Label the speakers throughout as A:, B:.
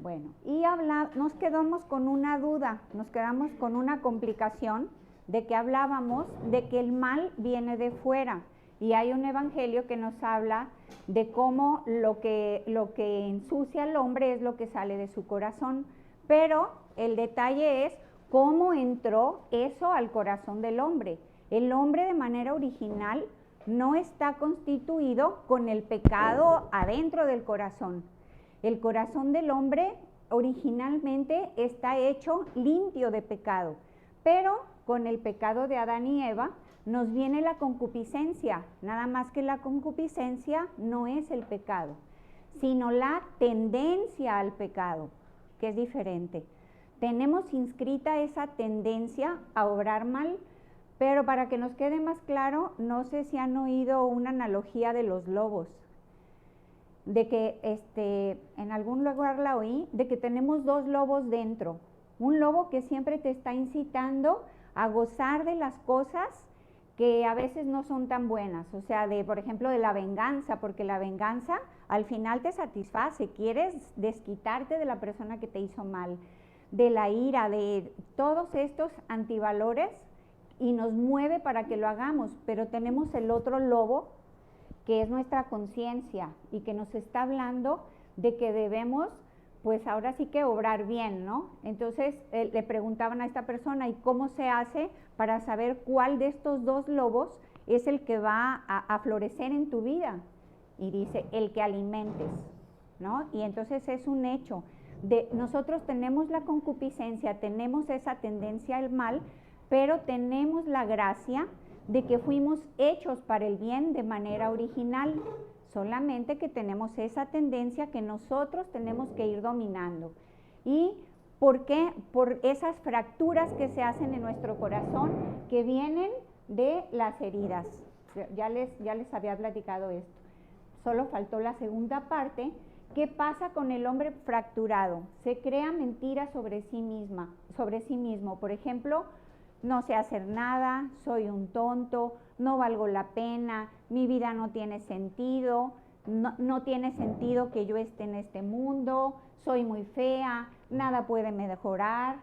A: Bueno, y nos quedamos con una duda, nos quedamos con una complicación de que hablábamos de que el mal viene de fuera. Y hay un evangelio que nos habla de cómo lo que ensucia al hombre es lo que sale de su corazón. Pero el detalle es cómo entró eso al corazón del hombre. El hombre de manera original no está constituido con el pecado adentro del corazón. El corazón del hombre originalmente está hecho limpio de pecado, pero con el pecado de Adán y Eva nos viene la concupiscencia, nada más que la concupiscencia no es el pecado, sino la tendencia al pecado, que es diferente. Tenemos inscrita esa tendencia a obrar mal, pero para que nos quede más claro, no sé si han oído una analogía de los lobos, de que en algún lugar la oí, de que tenemos dos lobos dentro. Un lobo que siempre te está incitando a gozar de las cosas que a veces no son tan buenas, o sea, por ejemplo, de la venganza, porque la venganza al final te satisface, quieres desquitarte de la persona que te hizo mal, de la ira, de todos estos antivalores, y nos mueve para que lo hagamos, pero tenemos el otro lobo, que es nuestra conciencia, y que nos está hablando de que debemos, pues ahora sí que obrar bien, ¿no? Entonces le preguntaban a esta persona, ¿y cómo se hace para saber cuál de estos dos lobos es el que va a florecer en tu vida? Y dice, el que alimentes, ¿no? Y entonces es un hecho. Nosotros tenemos la concupiscencia, tenemos esa tendencia al mal, pero tenemos la gracia de que fuimos hechos para el bien de manera original, solamente que tenemos esa tendencia que nosotros tenemos que ir dominando. ¿Y por qué? Por esas fracturas que se hacen en nuestro corazón, que vienen de las heridas. Ya les había platicado esto. Solo faltó la segunda parte. ¿Qué pasa con el hombre fracturado? Se crea mentiras sobre sí mismo. Por ejemplo, no sé hacer nada, soy un tonto, no valgo la pena, mi vida no tiene sentido, no tiene sentido que yo esté en este mundo, soy muy fea, nada puede mejorar,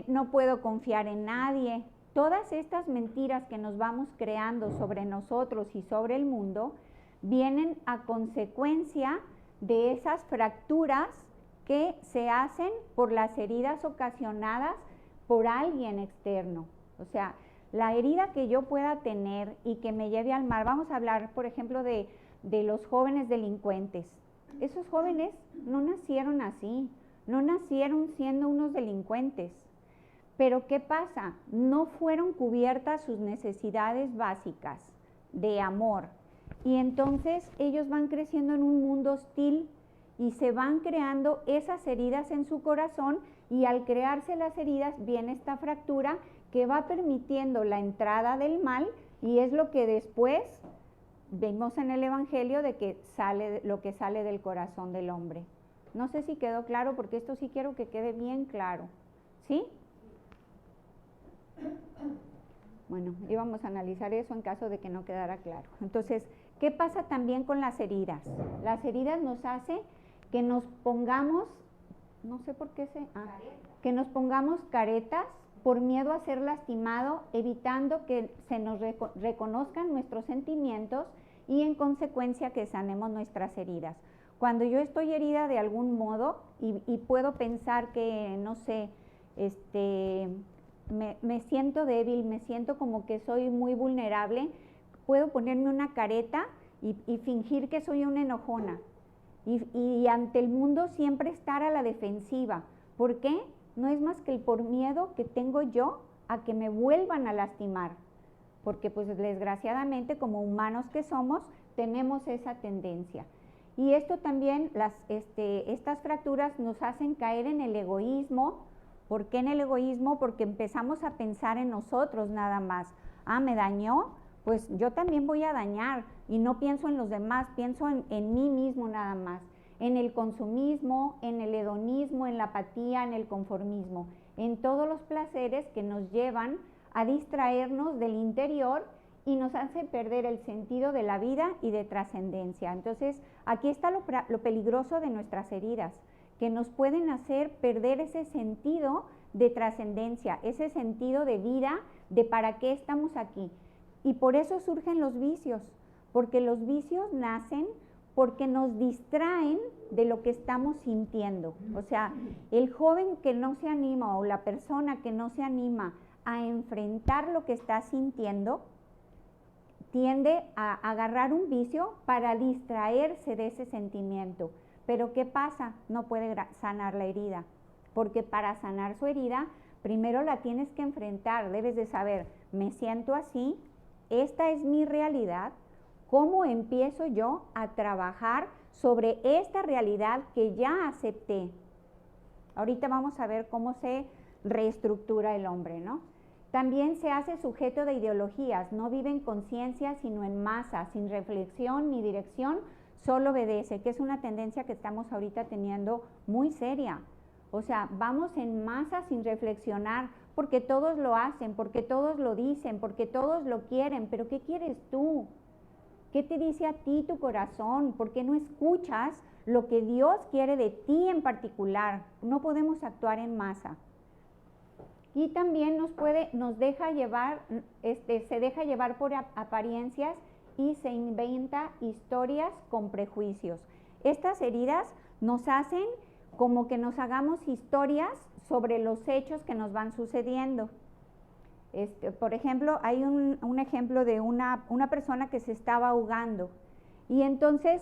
A: no puedo confiar en nadie. Todas estas mentiras que nos vamos creando sobre nosotros y sobre el mundo vienen a consecuencia de esas fracturas que se hacen por las heridas ocasionadas por alguien externo. O sea, la herida que yo pueda tener y que me lleve al mal. Vamos a hablar, por ejemplo, de los jóvenes delincuentes. Esos jóvenes no nacieron así, no nacieron siendo unos delincuentes. Pero ¿qué pasa? No fueron cubiertas sus necesidades básicas de amor. Y entonces ellos van creciendo en un mundo hostil y se van creando esas heridas en su corazón, y al crearse las heridas viene esta fractura que va permitiendo la entrada del mal, y es lo que después vemos en el evangelio de que sale lo que sale del corazón del hombre. No sé si quedó claro, porque esto sí quiero que quede bien claro. ¿Sí? Bueno, íbamos a analizar eso en caso de que no quedara claro. Entonces, ¿qué pasa también con las heridas? Las heridas nos hace que nos pongamos, no sé por qué que nos pongamos caretas por miedo a ser lastimado, evitando que se nos reconozcan nuestros sentimientos y en consecuencia que sanemos nuestras heridas. Cuando yo estoy herida de algún modo y puedo pensar que, no sé, me siento débil, me siento como que soy muy vulnerable, puedo ponerme una careta y fingir que soy una enojona. Y ante el mundo siempre estar a la defensiva. ¿Por qué? No es más que el por miedo que tengo yo a que me vuelvan a lastimar. Porque pues desgraciadamente, como humanos que somos, tenemos esa tendencia. Y esto también, estas fracturas nos hacen caer en el egoísmo. ¿Por qué en el egoísmo? Porque empezamos a pensar en nosotros nada más. Me dañó, pues yo también voy a dañar, y no pienso en los demás, pienso en mí mismo nada más, en el consumismo, en el hedonismo, en la apatía, en el conformismo, en todos los placeres que nos llevan a distraernos del interior y nos hace perder el sentido de la vida y de trascendencia. Entonces, aquí está lo peligroso de nuestras heridas, que nos pueden hacer perder ese sentido de trascendencia, ese sentido de vida, de para qué estamos aquí. Y por eso surgen los vicios, porque los vicios nacen porque nos distraen de lo que estamos sintiendo. O sea, el joven que no se anima o la persona que no se anima a enfrentar lo que está sintiendo, tiende a agarrar un vicio para distraerse de ese sentimiento. Pero ¿qué pasa? No puede sanar la herida, porque para sanar su herida, primero la tienes que enfrentar, debes de saber, me siento así, esta es mi realidad, ¿cómo empiezo yo a trabajar sobre esta realidad que ya acepté? Ahorita vamos a ver cómo se reestructura el hombre, ¿no? También se hace sujeto de ideologías, no vive en conciencia, sino en masa, sin reflexión ni dirección, solo obedece, que es una tendencia que estamos ahorita teniendo muy seria. O sea, vamos en masa sin reflexionar, porque todos lo hacen, porque todos lo dicen, porque todos lo quieren, pero ¿qué quieres tú? ¿Qué te dice a ti tu corazón? ¿Por qué no escuchas lo que Dios quiere de ti en particular? No podemos actuar en masa. Y también se deja llevar por apariencias y se inventa historias con prejuicios. Estas heridas nos hacen como que nos hagamos historias sobre los hechos que nos van sucediendo. Por ejemplo, hay un ejemplo de una persona que se estaba ahogando y entonces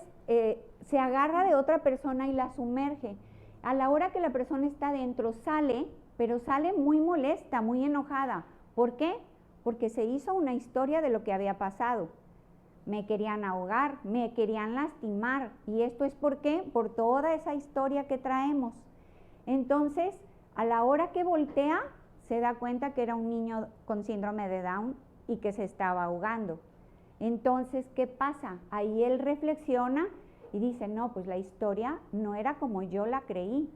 A: se agarra de otra persona y la sumerge. A la hora que la persona está dentro sale, pero sale muy molesta, muy enojada. ¿Por qué? Porque se hizo una historia de lo que había pasado. Me querían ahogar, me querían lastimar. ¿Y esto es por qué? Por toda esa historia que traemos. Entonces, a la hora que voltea, se da cuenta que era un niño con síndrome de Down y que se estaba ahogando. Entonces, ¿qué pasa? Ahí él reflexiona y dice, no, pues la historia no era como yo la creí,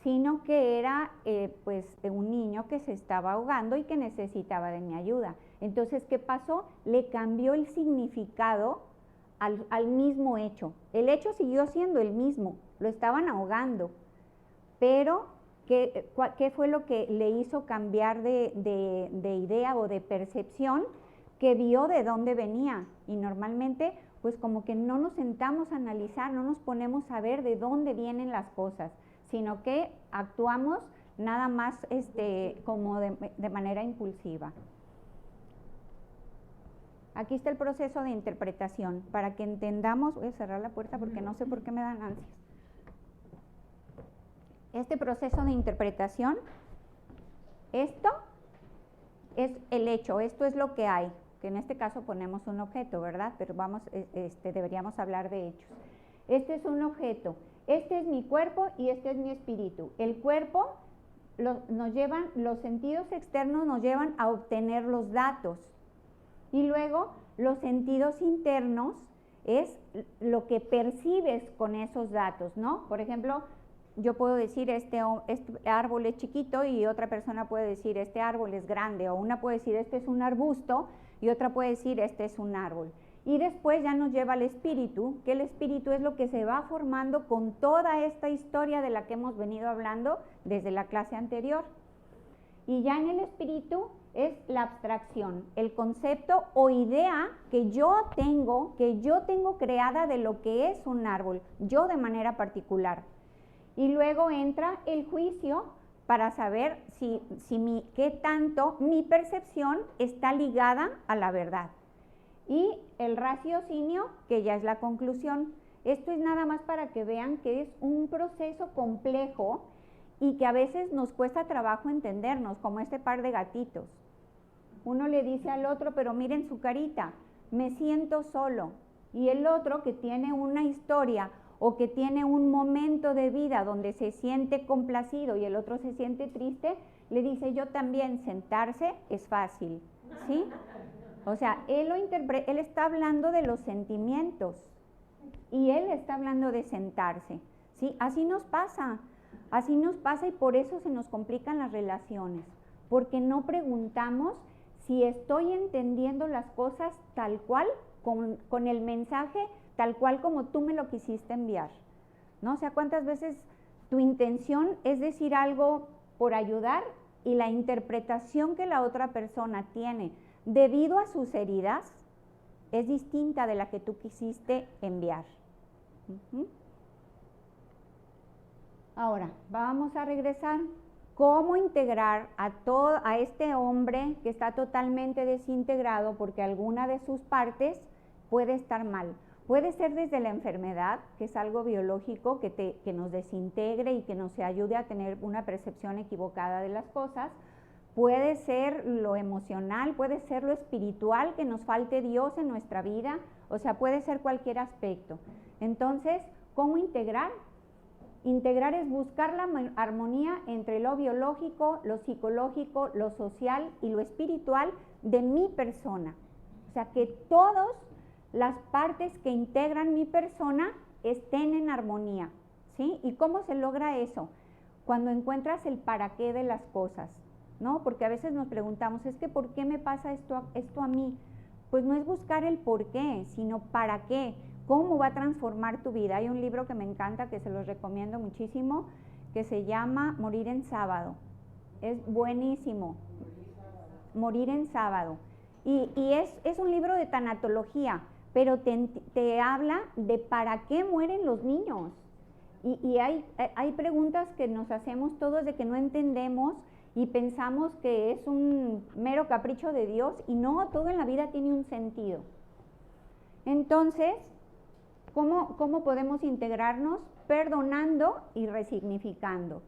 A: sino que era un niño que se estaba ahogando y que necesitaba de mi ayuda. Entonces, ¿qué pasó? Le cambió el significado al mismo hecho. El hecho siguió siendo el mismo, lo estaban ahogando, pero ¿qué fue lo que le hizo cambiar de idea o de percepción? Que vio de dónde venía. Y normalmente, pues como que no nos sentamos a analizar, no nos ponemos a ver de dónde vienen las cosas, sino que actuamos nada más como de manera impulsiva. Aquí está el proceso de interpretación, para que entendamos. Voy a cerrar la puerta porque no sé por qué me dan ansias. Este proceso de interpretación, esto es el hecho, esto es lo que hay, que en este caso ponemos un objeto, ¿verdad? Pero deberíamos hablar de hechos. Este es un objeto, este es mi cuerpo y este es mi espíritu. El cuerpo, los sentidos externos nos llevan a obtener los datos. Y luego los sentidos internos es lo que percibes con esos datos, ¿no? Por ejemplo, yo puedo decir este árbol es chiquito y otra persona puede decir este árbol es grande, o una puede decir este es un arbusto y otra puede decir este es un árbol. Y después ya nos lleva al espíritu, que el espíritu es lo que se va formando con toda esta historia de la que hemos venido hablando desde la clase anterior. Y ya en el espíritu es la abstracción, el concepto o idea que yo tengo creada de lo que es un árbol, yo de manera particular. Y luego entra el juicio para saber qué tanto mi percepción está ligada a la verdad. Y el raciocinio, que ya es la conclusión. Esto es nada más para que vean que es un proceso complejo y que a veces nos cuesta trabajo entendernos, como este par de gatitos. Uno le dice al otro, pero miren su carita, me siento solo. Y el otro, que tiene una historia o que tiene un momento de vida donde se siente complacido y el otro se siente triste, le dice, yo también, sentarse es fácil, ¿sí? O sea, él está hablando de los sentimientos y él está hablando de sentarse, ¿sí? Así nos pasa y por eso se nos complican las relaciones, porque no preguntamos si estoy entendiendo las cosas tal cual, con el mensaje tal cual como tú me lo quisiste enviar, ¿no? O sea, ¿cuántas veces tu intención es decir algo por ayudar y la interpretación que la otra persona tiene debido a sus heridas es distinta de la que tú quisiste enviar. Ahora, vamos a regresar. ¿Cómo integrar a este hombre que está totalmente desintegrado porque alguna de sus partes puede estar mal? Puede ser desde la enfermedad, que es algo biológico que nos desintegre y que nos ayude a tener una percepción equivocada de las cosas. Puede ser lo emocional, puede ser lo espiritual, que nos falte Dios en nuestra vida, o sea, puede ser cualquier aspecto. Entonces, ¿cómo integrar? Integrar es buscar la armonía entre lo biológico, lo psicológico, lo social y lo espiritual de mi persona. O sea, que todas las partes que integran mi persona estén en armonía, ¿sí? ¿Y cómo se logra eso? Cuando encuentras el para qué de las cosas, ¿no? Porque a veces nos preguntamos, es que ¿por qué me pasa esto a mí? Pues no es buscar el por qué, sino para qué. ¿Cómo va a transformar tu vida? Hay un libro que me encanta, que se los recomiendo muchísimo, que se llama Morir en Sábado. Es buenísimo. Morir en Sábado. Y es un libro de tanatología, pero te habla de para qué mueren los niños. Y hay preguntas que nos hacemos todos de que no entendemos y pensamos que es un mero capricho de Dios, y no, todo en la vida tiene un sentido. Entonces, ¿cómo podemos integrarnos? Perdonando y resignificando.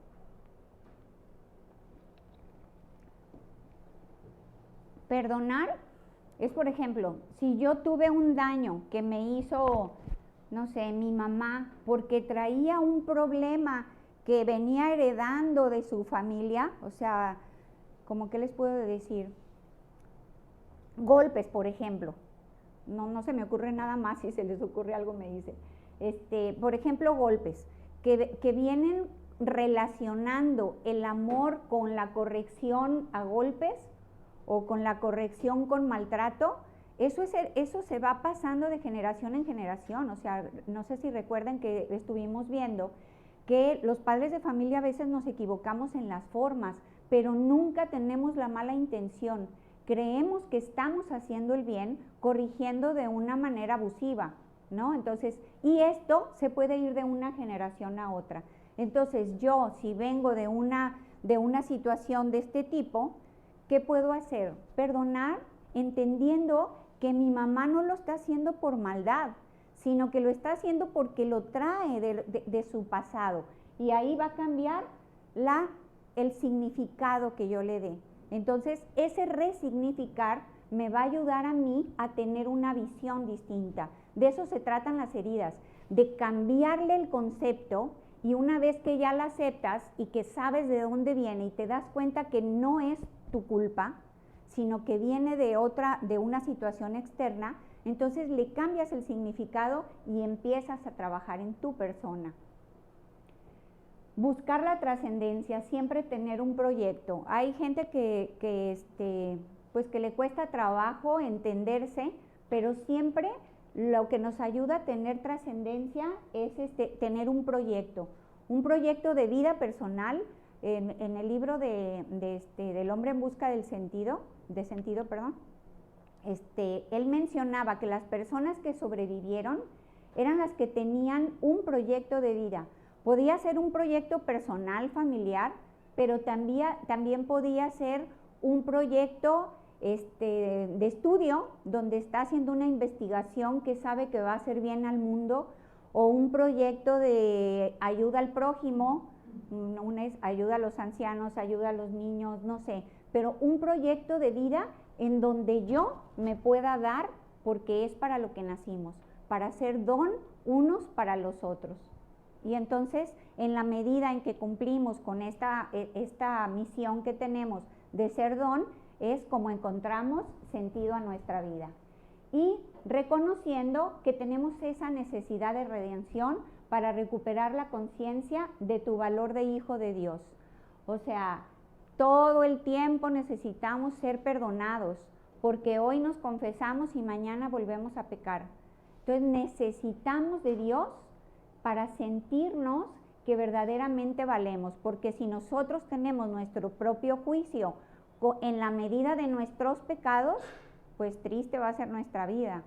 A: Perdonar es, por ejemplo, si yo tuve un daño que me hizo, no sé, mi mamá, porque traía un problema que venía heredando de su familia, o sea, ¿cómo qué les puedo decir? Golpes, por ejemplo. No se me ocurre nada más, si se les ocurre algo me dice. Por ejemplo, golpes que vienen relacionando el amor con la corrección a golpes o con la corrección con maltrato. Eso se va pasando de generación en generación. O sea, no sé si recuerdan que estuvimos viendo que los padres de familia a veces nos equivocamos en las formas, pero nunca tenemos la mala intención. Creemos que estamos haciendo el bien corrigiendo de una manera abusiva, ¿no? Entonces, y esto se puede ir de una generación a otra. Entonces, yo, si vengo de una situación de este tipo, ¿qué puedo hacer? Perdonar, entendiendo que mi mamá no lo está haciendo por maldad, sino que lo está haciendo porque lo trae de su pasado. Y ahí va a cambiar el significado que yo le dé. Entonces, ese resignificar me va a ayudar a mí a tener una visión distinta. De eso se tratan las heridas, de cambiarle el concepto, y una vez que ya la aceptas y que sabes de dónde viene y te das cuenta que no es tu culpa, sino que viene de una situación externa, entonces le cambias el significado y empiezas a trabajar en tu persona. Buscar la trascendencia, siempre tener un proyecto. Hay gente pues que le cuesta trabajo entenderse, pero siempre lo que nos ayuda a tener trascendencia es tener un proyecto de vida personal. En el libro del hombre en busca del sentido, él mencionaba que las personas que sobrevivieron eran las que tenían un proyecto de vida. Podía ser un proyecto personal, familiar, pero también podía ser un proyecto de estudio, donde está haciendo una investigación que sabe que va a hacer bien al mundo, o un proyecto de ayuda al prójimo, una es ayuda a los ancianos, ayuda a los niños, no sé, pero un proyecto de vida en donde yo me pueda dar, porque es para lo que nacimos, para ser don unos para los otros. Y entonces, en la medida en que cumplimos con esta misión que tenemos de ser don, es como encontramos sentido a nuestra vida. Y reconociendo que tenemos esa necesidad de redención para recuperar la conciencia de tu valor de hijo de Dios. O sea, todo el tiempo necesitamos ser perdonados, porque hoy nos confesamos y mañana volvemos a pecar. Entonces necesitamos de Dios para sentirnos que verdaderamente valemos, porque si nosotros tenemos nuestro propio juicio en la medida de nuestros pecados, pues triste va a ser nuestra vida.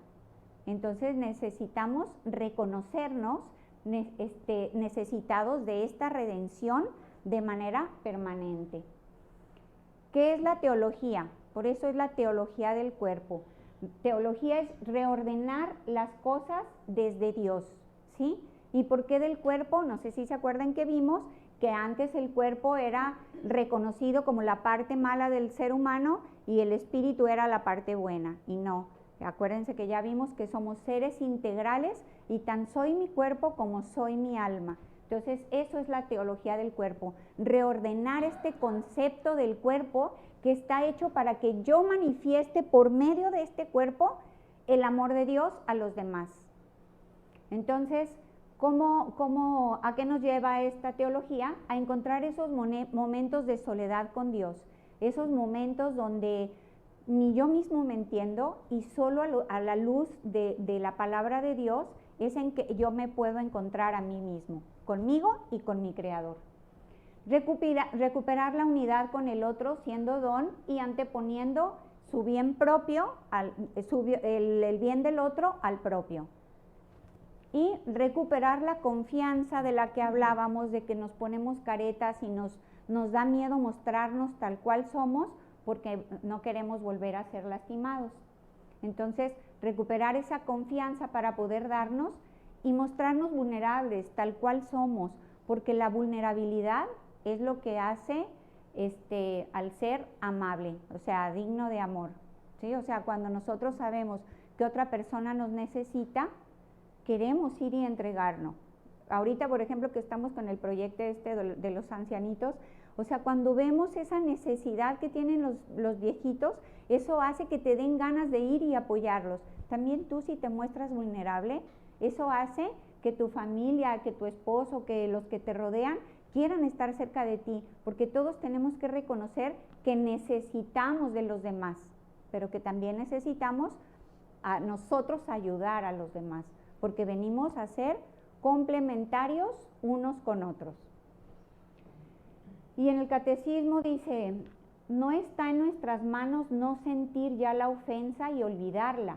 A: Entonces necesitamos reconocernos necesitados de esta redención de manera permanente. ¿Qué es la teología? Por eso es la teología del cuerpo. Teología es reordenar las cosas desde Dios, ¿sí? ¿Y por qué del cuerpo? No sé si se acuerdan que vimos que antes el cuerpo era reconocido como la parte mala del ser humano y el espíritu era la parte buena, y no. Acuérdense que ya vimos que somos seres integrales y tan soy mi cuerpo como soy mi alma. Entonces eso es la teología del cuerpo, reordenar este concepto del cuerpo que está hecho para que yo manifieste por medio de este cuerpo el amor de Dios a los demás. Entonces, ¿a qué nos lleva esta teología? A encontrar esos momentos de soledad con Dios, esos momentos donde ni yo mismo me entiendo y solo a la luz de la palabra de Dios es en que yo me puedo encontrar a mí mismo, conmigo y con mi Creador. Recuperar la unidad con el otro siendo don y anteponiendo su bien propio, el bien del otro al propio. Y recuperar la confianza de la que hablábamos, de que nos ponemos caretas y nos da miedo mostrarnos tal cual somos porque no queremos volver a ser lastimados. Entonces, recuperar esa confianza para poder darnos y mostrarnos vulnerables tal cual somos, porque la vulnerabilidad es lo que hace al ser amable, o sea, digno de amor, ¿sí? O sea, cuando nosotros sabemos que otra persona nos necesita, queremos ir y entregarnos. Ahorita, por ejemplo, que estamos con el proyecto de los ancianitos, o sea, cuando vemos esa necesidad que tienen los viejitos, eso hace que te den ganas de ir y apoyarlos. También tú, si te muestras vulnerable, eso hace que tu familia, que tu esposo, que los que te rodean quieran estar cerca de ti, porque todos tenemos que reconocer que necesitamos de los demás, pero que también necesitamos a nosotros ayudar a los demás, porque venimos a ser complementarios unos con otros. Y en el catecismo dice, no está en nuestras manos no sentir ya la ofensa y olvidarla,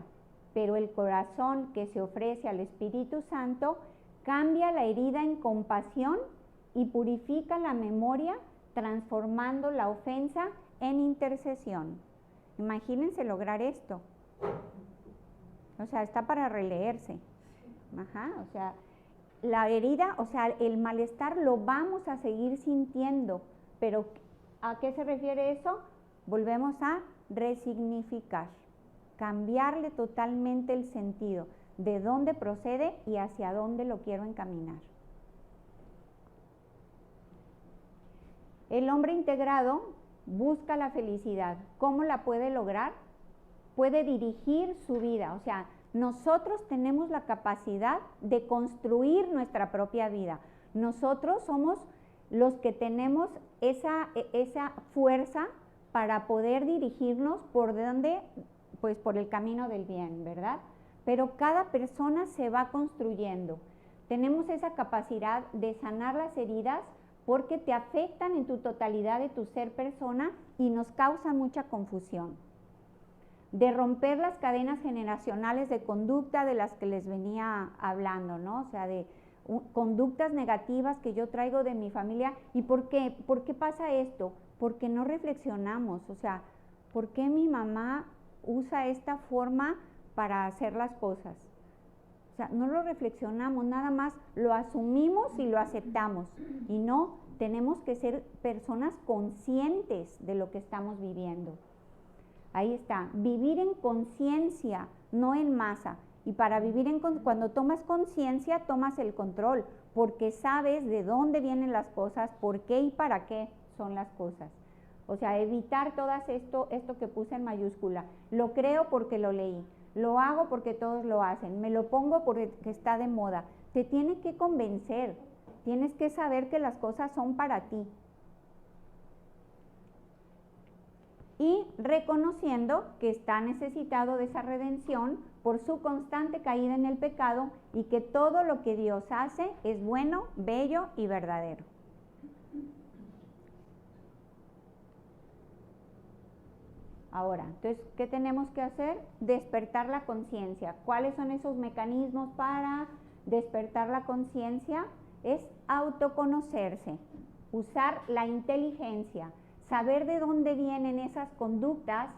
A: pero el corazón que se ofrece al Espíritu Santo cambia la herida en compasión y purifica la memoria, transformando la ofensa en intercesión. Imagínense lograr esto. O sea, está para releerse. Ajá, o sea, la herida, o sea, el malestar lo vamos a seguir sintiendo, pero ¿a qué se refiere eso? Volvemos a resignificar, cambiarle totalmente el sentido, de dónde procede y hacia dónde lo quiero encaminar. El hombre integrado busca la felicidad. ¿Cómo la puede lograr? Puede dirigir su vida, o sea, nosotros tenemos la capacidad de construir nuestra propia vida. Nosotros somos los que tenemos esa fuerza para poder dirigirnos por donde, pues por el camino del bien, ¿verdad? Pero cada persona se va construyendo. Tenemos esa capacidad de sanar las heridas porque te afectan en tu totalidad de tu ser persona y nos causan mucha confusión. De romper las cadenas generacionales de conducta de las que les venía hablando, ¿no? O sea, de conductas negativas que yo traigo de mi familia. ¿Y por qué? ¿Por qué pasa esto? Porque no reflexionamos, o sea, ¿por qué mi mamá usa esta forma para hacer las cosas? O sea, no lo reflexionamos, nada más lo asumimos y lo aceptamos. Y no, tenemos que ser personas conscientes de lo que estamos viviendo. Ahí está, vivir en conciencia, no en masa. Y para vivir cuando tomas conciencia, tomas el control, porque sabes de dónde vienen las cosas, por qué y para qué son las cosas. O sea, evitar todo esto que puse en mayúscula. Lo creo porque lo leí, lo hago porque todos lo hacen, me lo pongo porque está de moda. Te tiene que convencer, tienes que saber que las cosas son para ti. Y reconociendo que está necesitado de esa redención por su constante caída en el pecado y que todo lo que Dios hace es bueno, bello y verdadero. Ahora, entonces, ¿qué tenemos que hacer? Despertar la conciencia. ¿Cuáles son esos mecanismos para despertar la conciencia? Es autoconocerse, usar la inteligencia, saber de dónde vienen esas conductas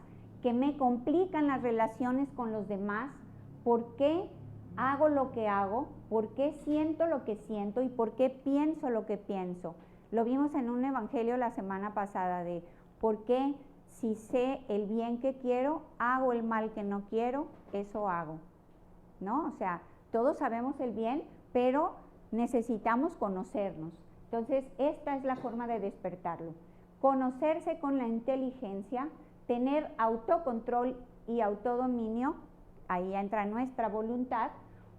A: que me complican las relaciones con los demás, por qué hago lo que hago, por qué siento lo que siento y por qué pienso lo que pienso. Lo vimos en un evangelio la semana pasada de por qué si sé el bien que quiero, hago el mal que no quiero, eso hago, ¿no? O sea, todos sabemos el bien, pero necesitamos conocernos. Entonces, esta es la forma de despertarlo. Conocerse con la inteligencia, tener autocontrol y autodominio, ahí entra nuestra voluntad.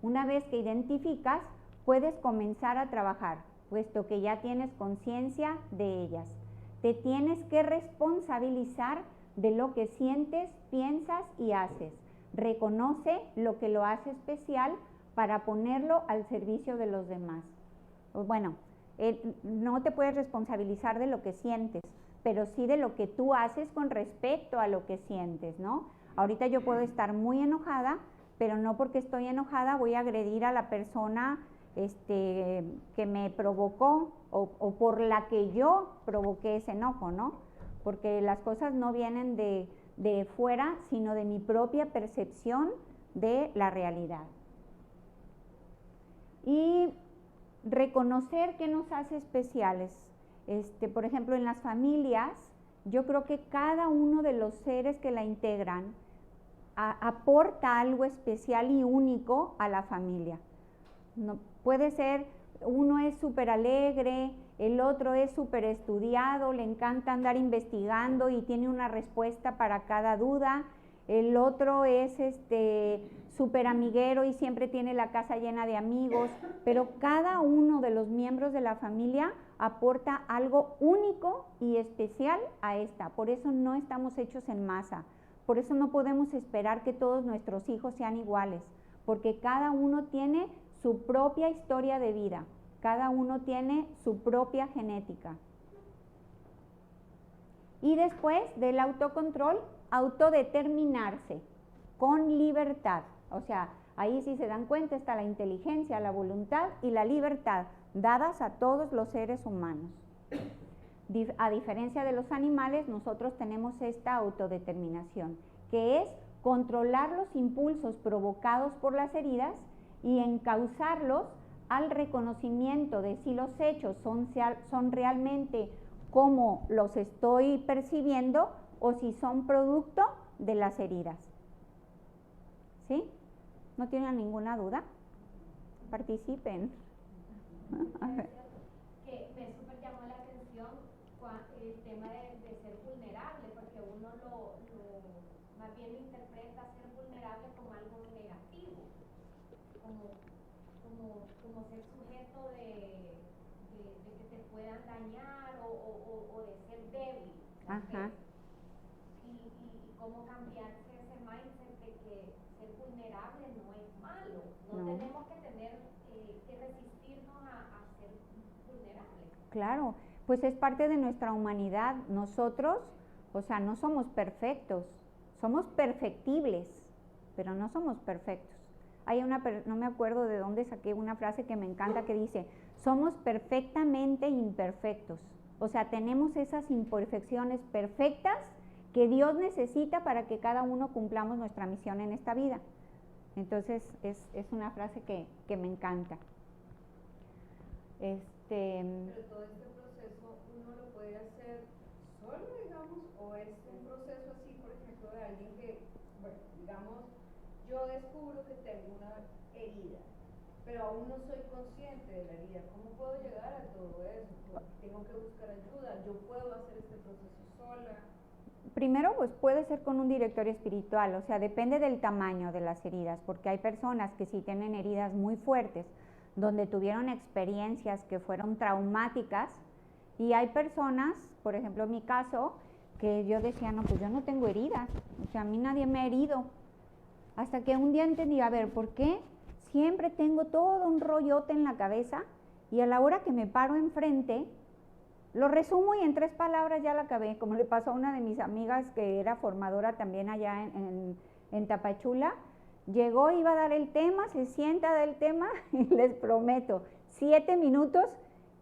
A: Una vez que identificas, puedes comenzar a trabajar, puesto que ya tienes conciencia de ellas. Te tienes que responsabilizar de lo que sientes, piensas y haces. Reconoce lo que lo hace especial para ponerlo al servicio de los demás. Bueno, no te puedes responsabilizar de lo que sientes, pero sí de lo que tú haces con respecto a lo que sientes, ¿no? Ahorita yo puedo estar muy enojada, pero no porque estoy enojada voy a agredir a la persona que me provocó o por la que yo provoqué ese enojo, ¿no? Porque las cosas no vienen de fuera, sino de mi propia percepción de la realidad. Y reconocer qué nos hace especiales. Por ejemplo, en las familias, yo creo que cada uno de los seres que la integran aporta algo especial y único a la familia. No, puede ser, uno es súper alegre, el otro es súper estudiado, le encanta andar investigando y tiene una respuesta para cada duda, el otro es súper amiguero y siempre tiene la casa llena de amigos, pero cada uno de los miembros de la familia aporta algo único y especial a esta. Por eso no estamos hechos en masa, por eso no podemos esperar que todos nuestros hijos sean iguales, porque cada uno tiene su propia historia de vida, cada uno tiene su propia genética. Y después del autocontrol, autodeterminarse con libertad. O sea, ahí si se dan cuenta está la inteligencia, la voluntad y la libertad dadas a todos los seres humanos. A diferencia de los animales, nosotros tenemos esta autodeterminación, que es controlar los impulsos provocados por las heridas y encauzarlos al reconocimiento de si los hechos son realmente como los estoy percibiendo o si son producto de las heridas. ¿Sí? ¿No tienen ninguna duda? Participen.
B: Que me súper llamó la atención el tema de ser vulnerable, porque uno más bien lo interpreta ser vulnerable como algo negativo, como ser sujeto de que te puedan dañar o de ser débil.
A: Ajá.
B: Y cómo cambiarse ese mindset de que ser vulnerable no es malo, no. Tenemos que tener que resistirnos a ser vulnerables.
A: Claro, pues es parte de nuestra humanidad. Nosotros, o sea, no somos perfectos, somos perfectibles, pero no somos perfectos. No me acuerdo de dónde saqué una frase que me encanta que dice, somos perfectamente imperfectos. O sea, tenemos esas imperfecciones perfectas que Dios necesita para que cada uno cumplamos nuestra misión en esta vida. Entonces, es una frase que me encanta.
C: Pero todo este proceso uno lo puede hacer solo, digamos, o es un proceso así, por ejemplo, de alguien que, bueno, digamos, yo descubro que tengo una herida, pero aún no soy consciente de la herida. ¿Cómo puedo llegar a todo eso? Tengo que buscar ayuda. ¿Yo puedo hacer este proceso sola?
A: Primero, pues puede ser con un directorio espiritual, o sea, depende del tamaño de las heridas, porque hay personas que sí tienen heridas muy fuertes, donde tuvieron experiencias que fueron traumáticas, y hay personas, por ejemplo en mi caso, que yo decía, no, pues yo no tengo heridas, o sea, a mí nadie me ha herido, Hasta que un día entendí, a ver, ¿por qué siempre tengo todo un rollote en la cabeza y a la hora que me paro enfrente, lo resumo y en 3 palabras ya la acabé? Como le pasó a una de mis amigas que era formadora también allá en Tapachula. Llegó, iba a dar el tema, se sienta a dar el tema y les prometo, 7 minutos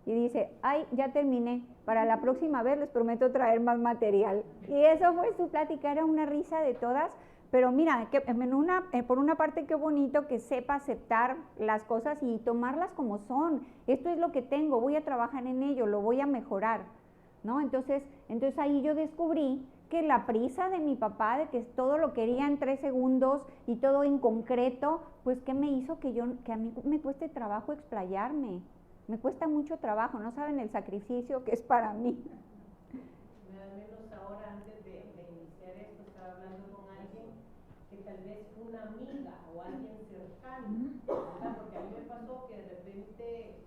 A: y dice, ay, ya terminé, para la próxima vez les prometo traer más material. Y eso fue su plática, era una risa de todas, pero mira, que por una parte qué bonito que sepa aceptar las cosas y tomarlas como son. Esto es lo que tengo, voy a trabajar en ello, lo voy a mejorar, ¿no? Entonces ahí yo descubrí que la prisa de mi papá, de que todo lo quería en 3 segundos y todo en concreto, pues ¿qué me hizo que a mí me cueste trabajo explayarme? Me cuesta mucho trabajo, no saben el sacrificio que es para mí.
D: Al menos ahora, antes de iniciar esto, estaba hablando con alguien que tal vez una amiga o alguien cercano, ¿verdad? Porque a mí me pasó que de repente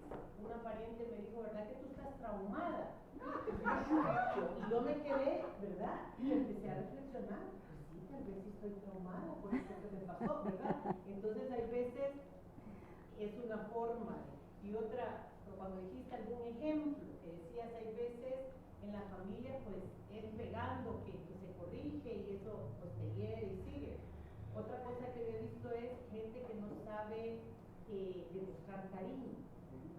D: una pariente me dijo, ¿verdad que tú estás traumada? Y yo me quedé, ¿verdad? Y empecé a reflexionar, pues sí, tal vez sí estoy traumada por esto que me pasó, ¿verdad? Entonces hay veces es una forma, y otra, cuando dijiste algún ejemplo, que decías, hay veces en la familia pues es pegando que se corrige y eso pues te hiere y sigue. Otra cosa que he visto es gente que no sabe demostrar cariño.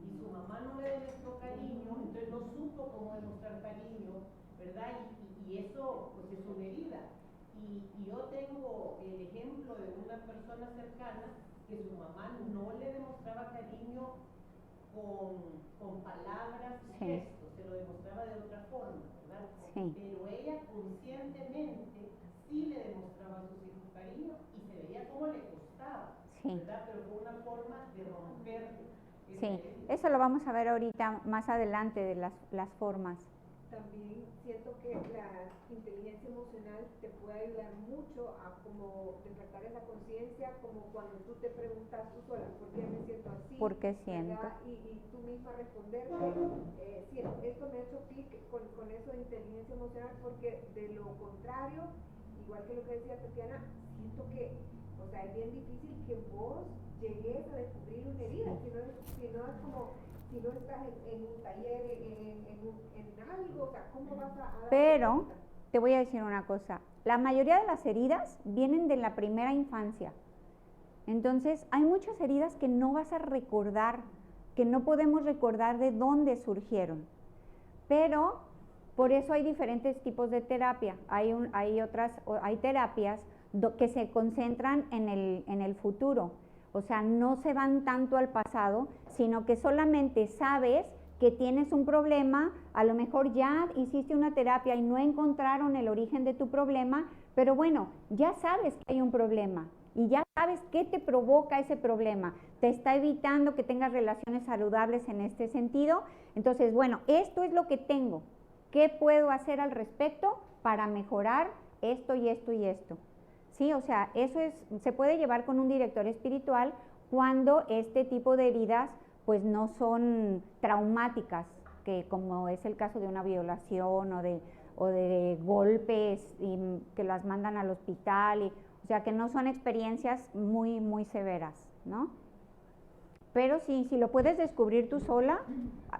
D: Y su mamá no le demostró cariño, entonces no supo cómo demostrar cariño, ¿verdad? Y eso pues es una herida. Y yo tengo el ejemplo de una persona cercana que su mamá no le demostraba cariño con palabras y gestos, se lo demostraba de otra forma, ¿verdad?
A: Sí.
D: Pero ella conscientemente sí le demostraba a sus hijos cariño y se veía cómo le costaba, ¿verdad? Pero fue una forma de romper.
A: Sí, eso lo vamos a ver ahorita más adelante de las formas.
C: También siento que la inteligencia emocional te puede ayudar mucho a como despertar esa conciencia, como cuando tú te preguntas tú sola, ¿por qué me siento así?
A: ¿Por qué siento?
C: Y tú misma responderte, sí, esto me ha hecho clic con eso de inteligencia emocional, porque de lo contrario, igual que lo que decía Tatiana, siento que, o sea, es bien difícil que vos llegues a descubrir una herida, si no es como... Si no estás en un taller, en algo, o sea, ¿cómo vas a
A: Pero te voy a decir una cosa, la mayoría de las heridas vienen de la primera infancia. Entonces, hay muchas heridas que no vas a recordar, que no podemos recordar de dónde surgieron. Pero, por eso hay diferentes tipos de terapia. Hay terapias que se concentran en el futuro. O sea, no se van tanto al pasado, sino que solamente sabes que tienes un problema, a lo mejor ya hiciste una terapia y no encontraron el origen de tu problema, pero bueno, ya sabes que hay un problema y ya sabes qué te provoca ese problema, te está evitando que tengas relaciones saludables en este sentido. Entonces, bueno, esto es lo que tengo, ¿qué puedo hacer al respecto para mejorar esto y esto y esto? Sí, o sea, se puede llevar con un director espiritual cuando este tipo de heridas pues no son traumáticas, que como es el caso de una violación o de golpes y que las mandan al hospital, o sea, que no son experiencias muy, muy severas, ¿no? Pero sí, si lo puedes descubrir tú sola,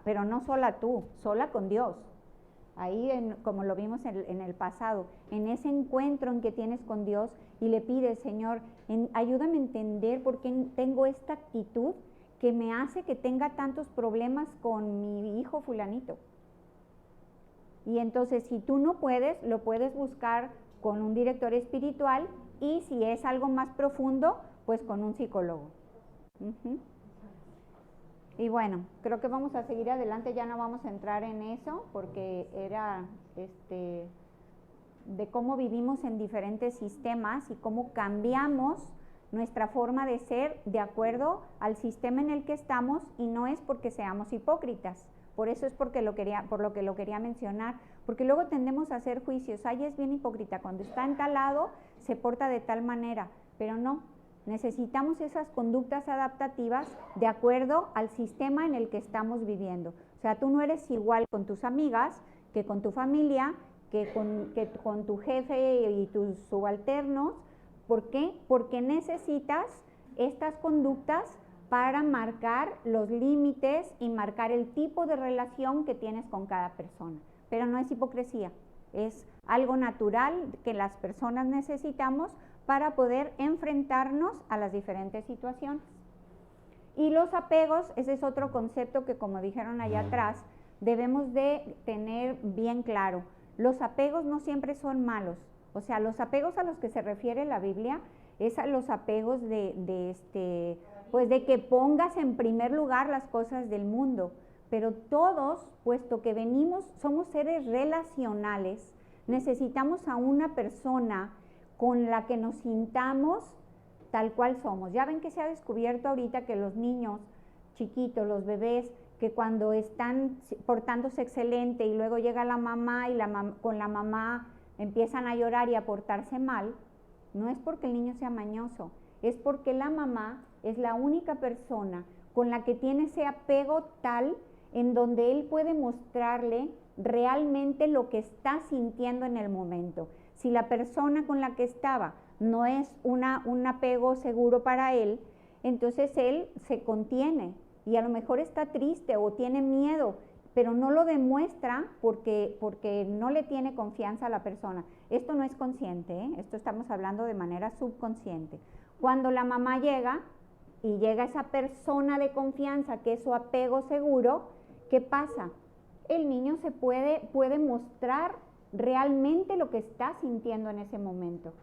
A: pero no sola tú, sola con Dios. Ahí, como lo vimos en el pasado, en ese encuentro en que tienes con Dios y le pides, Señor, ayúdame a entender por qué tengo esta actitud que me hace que tenga tantos problemas con mi hijo fulanito. Y entonces, si tú no puedes, lo puedes buscar con un director espiritual y si es algo más profundo, pues con un psicólogo. Y bueno, creo que vamos a seguir adelante, ya no vamos a entrar en eso porque era de cómo vivimos en diferentes sistemas y cómo cambiamos nuestra forma de ser de acuerdo al sistema en el que estamos, y no es porque seamos hipócritas, por eso es por lo que lo quería mencionar, porque luego tendemos a hacer juicios, ay, es bien hipócrita, cuando está en tal lado se porta de tal manera, pero no. Necesitamos esas conductas adaptativas de acuerdo al sistema en el que estamos viviendo. O sea, tú no eres igual con tus amigas que con tu familia, que con tu jefe y tus subalternos, ¿Por qué? Porque necesitas estas conductas para marcar los límites y marcar el tipo de relación que tienes con cada persona. Pero no es hipocresía, es algo natural que las personas necesitamos para poder enfrentarnos a las diferentes situaciones. Y los apegos, ese es otro concepto que, como dijeron allá atrás, debemos de tener bien claro. Los apegos no siempre son malos. O sea, los apegos a los que se refiere la Biblia es a los apegos pues de que pongas en primer lugar las cosas del mundo. Pero todos, puesto que somos seres relacionales, necesitamos a una persona con la que nos sintamos tal cual somos. Ya ven que se ha descubierto ahorita que los niños chiquitos, los bebés, que cuando están portándose excelente y luego llega la mamá y con la mamá empiezan a llorar y a portarse mal, no es porque el niño sea mañoso, es porque la mamá es la única persona con la que tiene ese apego tal en donde él puede mostrarle realmente lo que está sintiendo en el momento. Si la persona con la que estaba no es un apego seguro para él, entonces él se contiene y a lo mejor está triste o tiene miedo, pero no lo demuestra porque no le tiene confianza a la persona. Esto no es consciente, ¿eh? Esto estamos hablando de manera subconsciente. Cuando la mamá llega y llega esa persona de confianza que es su apego seguro, ¿qué pasa? El niño se puede mostrar realmente lo que está sintiendo en ese momento,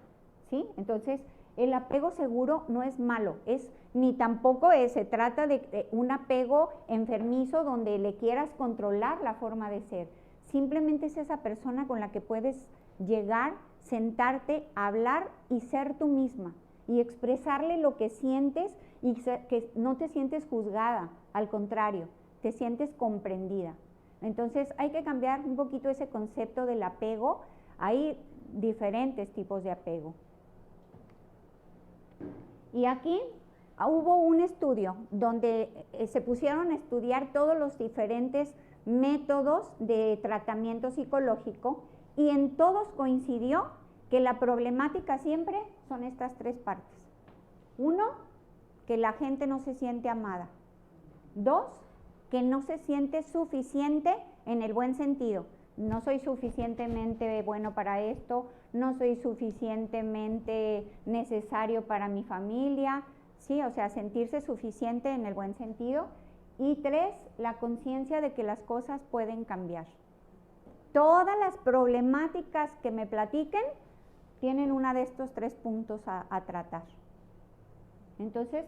A: ¿sí? Entonces, el apego seguro no es malo, ni tampoco se trata de un apego enfermizo donde le quieras controlar la forma de ser. Simplemente es esa persona con la que puedes llegar, sentarte, hablar y ser tú misma y expresarle lo que sientes y que no te sientes juzgada, al contrario, te sientes comprendida. Entonces hay que cambiar un poquito ese concepto del apego. Hay diferentes tipos de apego. Y aquí hubo un estudio donde se pusieron a estudiar todos los diferentes métodos de tratamiento psicológico y en todos coincidió que la problemática siempre son estas tres partes. 1, que la gente no se siente amada. 2, que no se siente suficiente en el buen sentido. No soy suficientemente bueno para esto, no soy suficientemente necesario para mi familia, ¿sí? O sea, sentirse suficiente en el buen sentido. Y 3, la conciencia de que las cosas pueden cambiar. Todas las problemáticas que me platiquen tienen uno de estos 3 puntos a tratar. Entonces,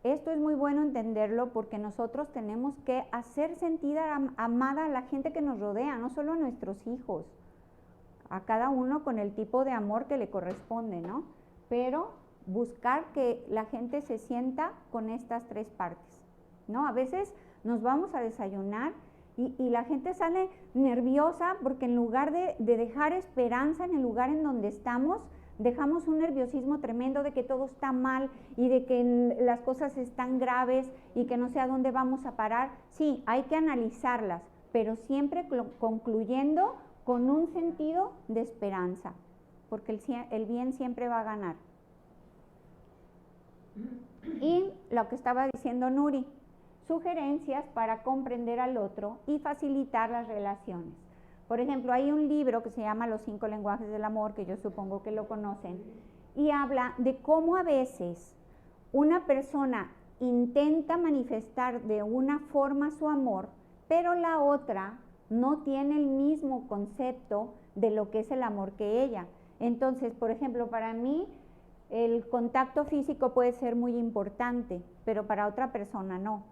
A: esto es muy bueno entenderlo porque nosotros tenemos que hacer sentir amada a la gente que nos rodea, no solo a nuestros hijos, a cada uno con el tipo de amor que le corresponde, ¿no? Pero buscar que la gente se sienta con estas 3 partes, ¿no? A veces nos vamos a desayunar y la gente sale nerviosa porque en lugar de dejar esperanza en el lugar en donde estamos, dejamos un nerviosismo tremendo de que todo está mal y de que las cosas están graves y que no sé a dónde vamos a parar. Sí, hay que analizarlas, pero siempre concluyendo con un sentido de esperanza, porque el bien siempre va a ganar. Y lo que estaba diciendo Nuri, sugerencias para comprender al otro y facilitar las relaciones. Por ejemplo, hay un libro que se llama Los 5 lenguajes del amor, que yo supongo que lo conocen, y habla de cómo a veces una persona intenta manifestar de una forma su amor, pero la otra no tiene el mismo concepto de lo que es el amor que ella. Entonces, por ejemplo, para mí el contacto físico puede ser muy importante, pero para otra persona no,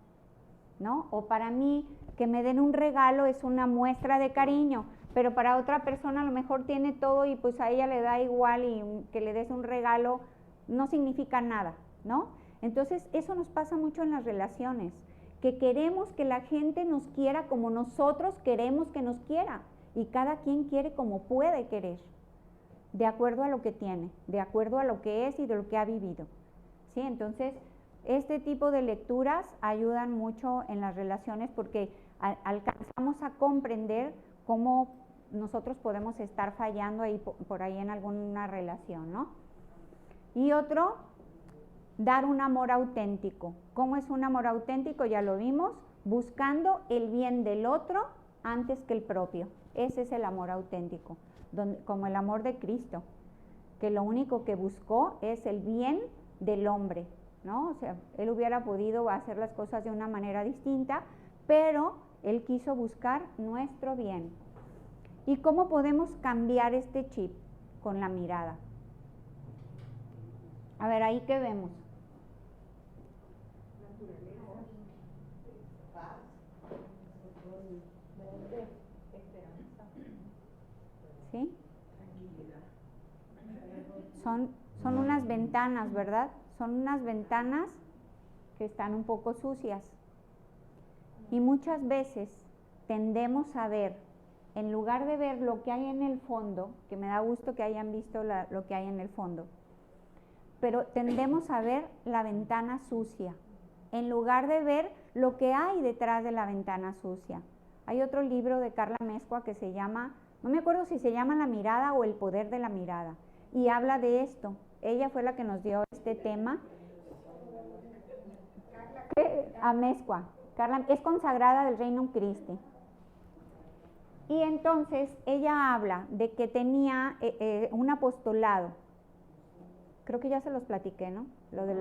A: ¿no? O para mí que me den un regalo es una muestra de cariño, pero para otra persona a lo mejor tiene todo y pues a ella le da igual y que le des un regalo no significa nada, ¿no? Entonces eso nos pasa mucho en las relaciones, que queremos que la gente nos quiera como nosotros queremos que nos quiera y cada quien quiere como puede querer, de acuerdo a lo que tiene, de acuerdo a lo que es y de lo que ha vivido, ¿sí? Entonces este tipo de lecturas ayudan mucho en las relaciones porque alcanzamos a comprender cómo nosotros podemos estar fallando ahí por ahí en alguna relación, ¿no? Y otro, dar un amor auténtico. ¿Cómo es un amor auténtico? Ya lo vimos, buscando el bien del otro antes que el propio. Ese es el amor auténtico, como el amor de Cristo, que lo único que buscó es el bien del hombre, ¿no? O sea, él hubiera podido hacer las cosas de una manera distinta, pero él quiso buscar nuestro bien. ¿Y cómo podemos cambiar este chip? Con la mirada. A ver, ahí qué vemos. ¿Sí? Son unas ventanas, ¿verdad? Son unas ventanas que están un poco sucias. Y muchas veces tendemos a ver, en lugar de ver lo que hay en el fondo, que me da gusto que hayan visto lo que hay en el fondo, pero tendemos a ver la ventana sucia, en lugar de ver lo que hay detrás de la ventana sucia. Hay otro libro de Carla Mezcua que se llama, no me acuerdo si se llama La mirada o El poder de la mirada, y habla de esto. Ella fue la que nos dio este tema. Amezcua. Carla es consagrada del Reino Christi. Y entonces ella habla de que tenía un apostolado. Creo que ya se los platiqué, ¿no? Lo de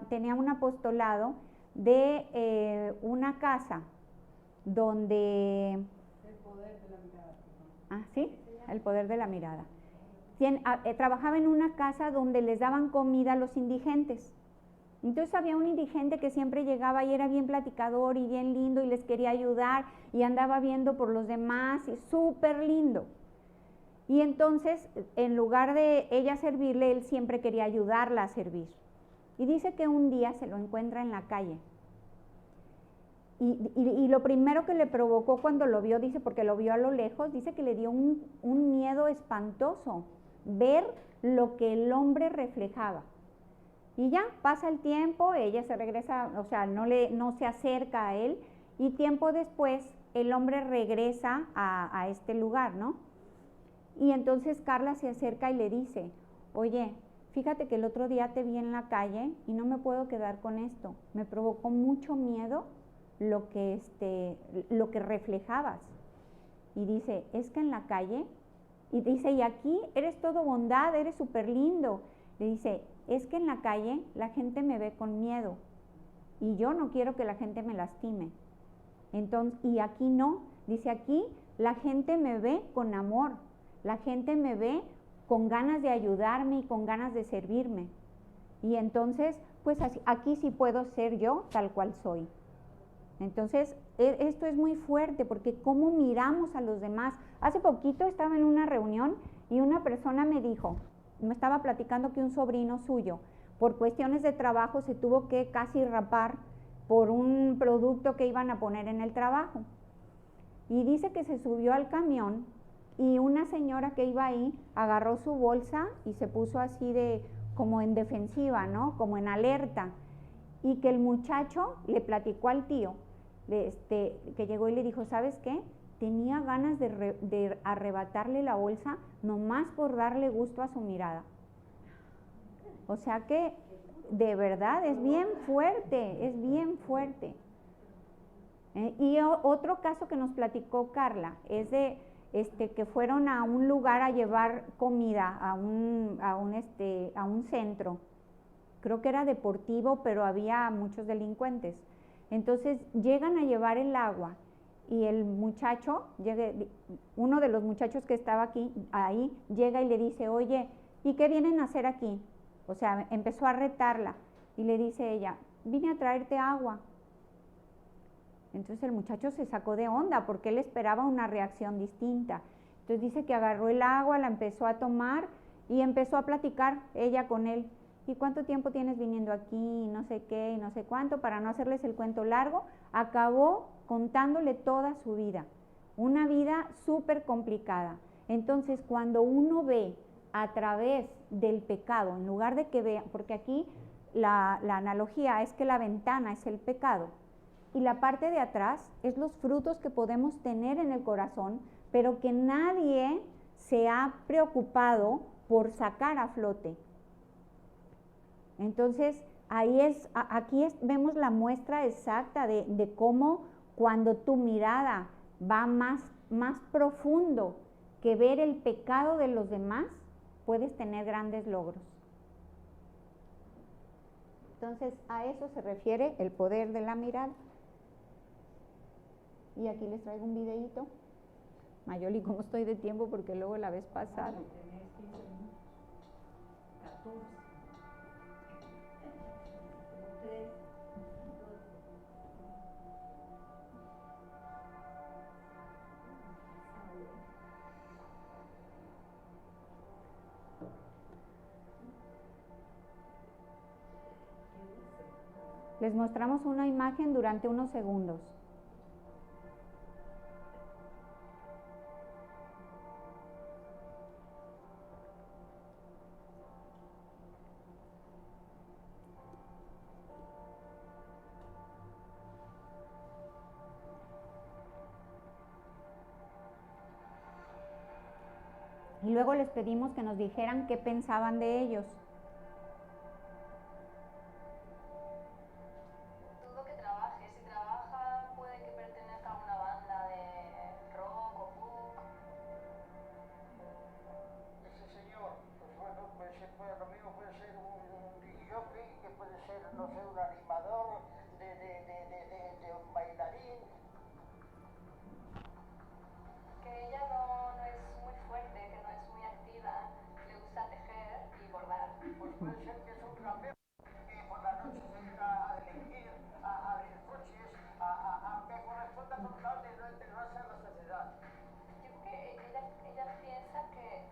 A: tenía un apostolado de una casa donde...
C: El poder de la mirada.
A: Ah, sí, el poder de la mirada. Trabajaba en una casa donde les daban comida a los indigentes. Entonces había un indigente que siempre llegaba y era bien platicador y bien lindo y les quería ayudar y andaba viendo por los demás y súper lindo. Y entonces, en lugar de ella servirle, él siempre quería ayudarla a servir. Y dice que un día se lo encuentra en la calle. Y lo primero que le provocó cuando lo vio, dice, porque lo vio a lo lejos, dice que le dio un miedo espantoso ver lo que el hombre reflejaba. Y ya pasa el tiempo, ella se regresa, o sea, no se acerca a él, y tiempo después el hombre regresa a este lugar, ¿no? Y entonces Carla se acerca y le dice, oye, fíjate que el otro día te vi en la calle y no me puedo quedar con esto, me provocó mucho miedo lo que reflejabas. Y dice, es que en la calle, y dice, y aquí eres todo bondad, eres súper lindo. Le dice, es que en la calle la gente me ve con miedo y yo no quiero que la gente me lastime. Entonces, y aquí no, dice, aquí la gente me ve con amor, la gente me ve con ganas de ayudarme y con ganas de servirme. Y entonces, pues aquí sí puedo ser yo tal cual soy. Entonces, esto es muy fuerte porque cómo miramos a los demás. Hace poquito estaba en una reunión y una persona me dijo, me estaba platicando que un sobrino suyo, por cuestiones de trabajo, se tuvo que casi rapar por un producto que iban a poner en el trabajo. Y dice que se subió al camión y una señora que iba ahí agarró su bolsa y se puso así como en defensiva, ¿no? Como en alerta. Y que el muchacho le platicó al tío, que llegó y le dijo, ¿sabes qué? Tenía ganas de arrebatarle la bolsa nomás por darle gusto a su mirada. O sea que de verdad es bien fuerte, es bien fuerte. Y otro caso que nos platicó Carla es de que fueron a un lugar a llevar comida a un centro. Creo que era deportivo, pero había muchos delincuentes. Entonces llegan a llevar el agua y el muchacho, uno de los muchachos que estaba ahí, llega y le dice, oye, ¿y qué vienen a hacer aquí? O sea, empezó a retarla y le dice ella, vine a traerte agua. Entonces el muchacho se sacó de onda porque él esperaba una reacción distinta. Entonces dice que agarró el agua, la empezó a tomar y empezó a platicar ella con él. ¿Y cuánto tiempo tienes viniendo aquí? Y no sé qué, y no sé cuánto. Para no hacerles el cuento largo, acabó contándole toda su vida. Una vida súper complicada. Entonces, cuando uno ve a través del pecado, en lugar de que vea, porque aquí la analogía es que la ventana es el pecado y la parte de atrás es los frutos que podemos tener en el corazón, pero que nadie se ha preocupado por sacar a flote. Entonces, vemos la muestra exacta de cómo cuando tu mirada va más profundo que ver el pecado de los demás, puedes tener grandes logros. Entonces, a eso se refiere el poder de la mirada. Y aquí les traigo un videíto. Mayoli, ¿cómo estoy de tiempo? Porque luego la vez pasada. Les mostramos una imagen durante unos segundos. Y luego les pedimos que nos dijeran qué pensaban de ellos.
B: Dudo que trabaje. Si trabaja, puede que pertenezca a una banda de rock o punk.
E: Ese señor, pues bueno, lo mismo puede ser un jockey, que puede ser, no sé, un animador de un bailarín.
B: Que ella no es muy fuerte, que no es muy activa, le gusta tejer y bordar.
E: Pues puede ser que es un rapero que por la noche se dedica a delinquir, a abrir coches, que corresponda con tal de no integrarse a la sociedad.
B: Yo creo que ella piensa que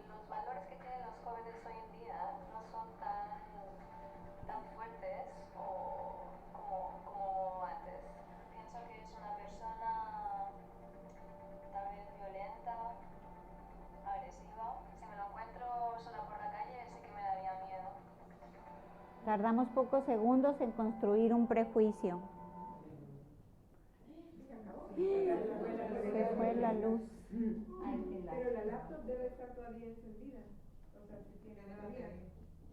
B: los valores que tienen los jóvenes hoy en día no son tan fuertes como antes. Pienso que es una persona tal vez violenta, agresiva. Si me lo encuentro sola por la calle, sí que me daría miedo.
A: Tardamos pocos segundos en construir un prejuicio. Se fue la luz.
C: Pero la laptop debe estar todavía encendida. O sea, si tiene batería.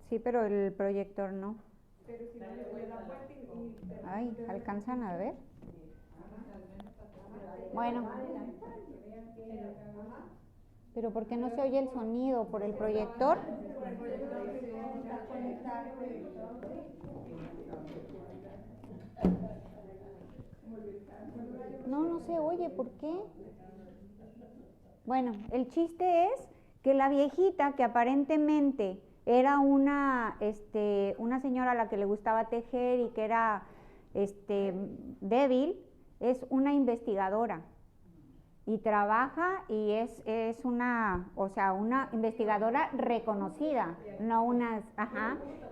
A: Sí, pero el proyector no.
C: Pero si no le da vuelta y
A: Ay, ¿alcanzan a ver? Bueno. Pero ¿por qué no se oye el sonido? ¿Por el proyector? No se oye, ¿por qué? Bueno, el chiste es que la viejita, que aparentemente era una señora a la que le gustaba tejer y que era débil, es una investigadora y trabaja y es una investigadora reconocida,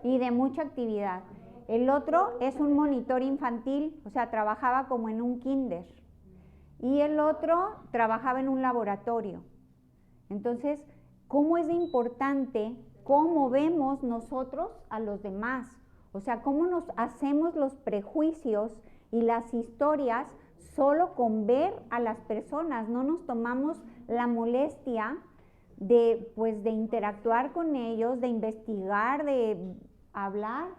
A: y de mucha actividad. El otro es un monitor infantil, o sea, trabajaba como en un kinder. Y el otro trabajaba en un laboratorio. Entonces, ¿cómo es importante cómo vemos nosotros a los demás? O sea, cómo nos hacemos los prejuicios y las historias solo con ver a las personas. No nos tomamos la molestia de interactuar con ellos, de investigar, de hablar.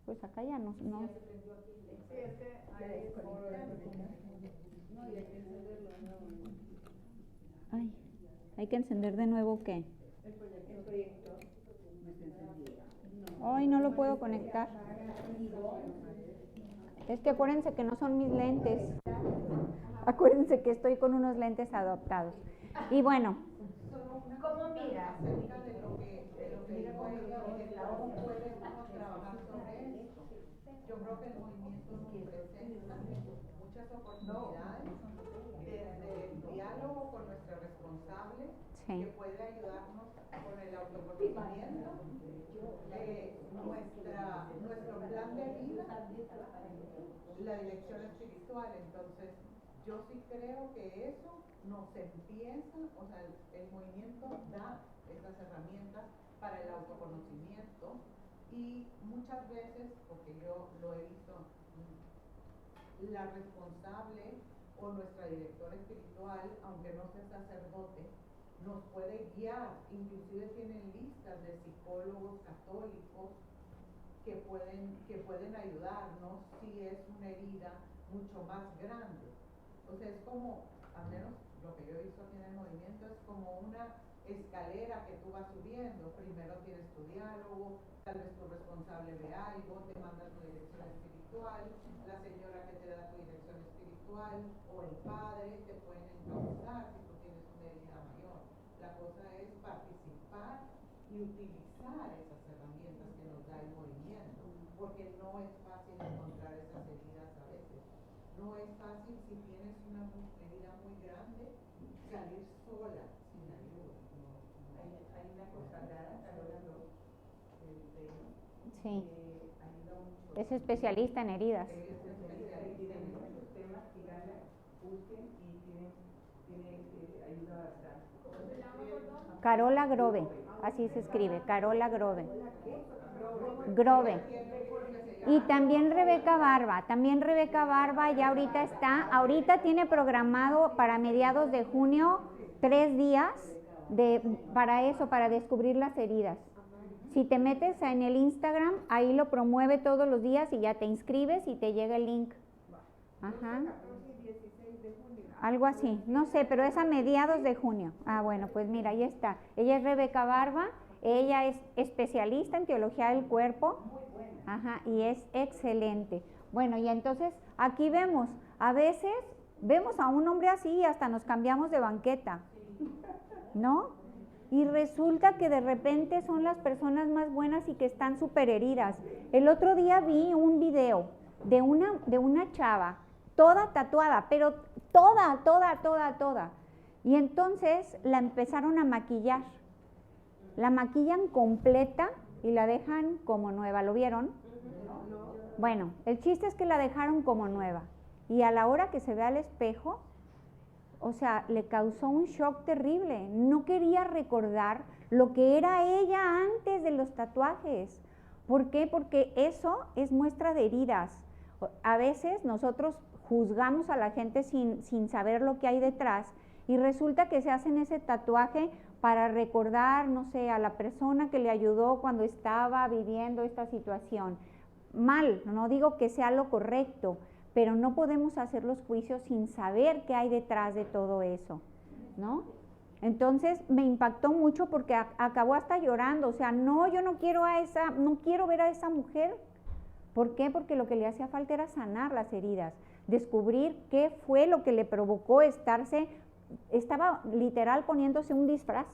A: Pues acá ya no. Ay, hay que encender de nuevo, ¿qué?
C: el proyector.
A: Ay, no lo puedo conectar. Es que acuérdense que no son mis lentes. Acuérdense que estoy con unos lentes adaptados. Y bueno.
D: ¿Cómo miras acerca de lo que cómo puede uno trabajar sobre esto? Yo creo que el movimiento nos presenta muchas oportunidades desde el diálogo con nuestra responsable, que puede ayudarnos con el autoconocimiento, nuestro plan de vida, la dirección espiritual. Entonces, yo sí creo que eso nos empieza, o sea, el movimiento da estas herramientas para el autoconocimiento, y muchas veces, porque yo lo he visto, la responsable o nuestra directora espiritual, aunque no sea sacerdote,
F: nos puede guiar, inclusive tienen listas de psicólogos católicos que pueden ayudarnos si es una herida mucho más grande. O sea, es como, al menos lo que yo he visto aquí en el movimiento, es como una escalera que tú vas subiendo. Primero tienes tu diálogo, tal vez tu responsable ve algo, te manda tu dirección espiritual, la señora que te da tu dirección espiritual o el padre te pueden encauzar si tú tienes una herida mayor. La cosa es participar y utilizar esas herramientas que nos da el movimiento, porque no es fácil encontrar esas heridas a veces. No es fácil si tienes una herida muy grande salir sola sin ayuda.
C: Hay una consagrada, Carola Gross,
A: Sí.
C: ayuda mucho.
A: Es especialista en heridas.
C: Es especialista en muchos temas, díganla, busquen y tiene ayuda bastante.
B: ¿Cómo se llama, perdón?
A: Carola Grove, así se escribe, Carola Grove. Grove. Y también Rebeca Barba ya ahorita tiene programado para mediados de junio 3 días para descubrir las heridas. Si te metes en el Instagram, ahí lo promueve todos los días y ya te inscribes y te llega el link. Ajá. Algo así, no sé, pero es a mediados de junio. Ah, bueno, pues mira, ahí está. Ella es Rebeca Barba, ella es especialista en teología del cuerpo. Ajá, y es excelente. Bueno, y entonces aquí a veces vemos a un hombre así y hasta nos cambiamos de banqueta, ¿no? Y resulta que de repente son las personas más buenas y que están súper heridas. El otro día vi un video de una chava, toda tatuada, pero toda. Y entonces la empezaron a maquillar. La maquillan completa y la dejan como nueva. ¿Lo vieron? Bueno, el chiste es que la dejaron como nueva. Y a la hora que se ve al espejo, o sea, le causó un shock terrible. No quería recordar lo que era ella antes de los tatuajes. ¿Por qué? Porque eso es muestra de heridas. A veces nosotros juzgamos a la gente sin saber lo que hay detrás y resulta que se hacen ese tatuaje para recordar, no sé, a la persona que le ayudó cuando estaba viviendo esta situación. Mal, no digo que sea lo correcto, pero no podemos hacer los juicios sin saber qué hay detrás de todo eso, ¿no? Entonces me impactó mucho porque acabó hasta llorando, o sea, no, yo no quiero ver a esa mujer. ¿Por qué? Porque lo que le hacía falta era sanar las heridas, descubrir qué fue lo que le provocó estaba literal poniéndose un disfraz,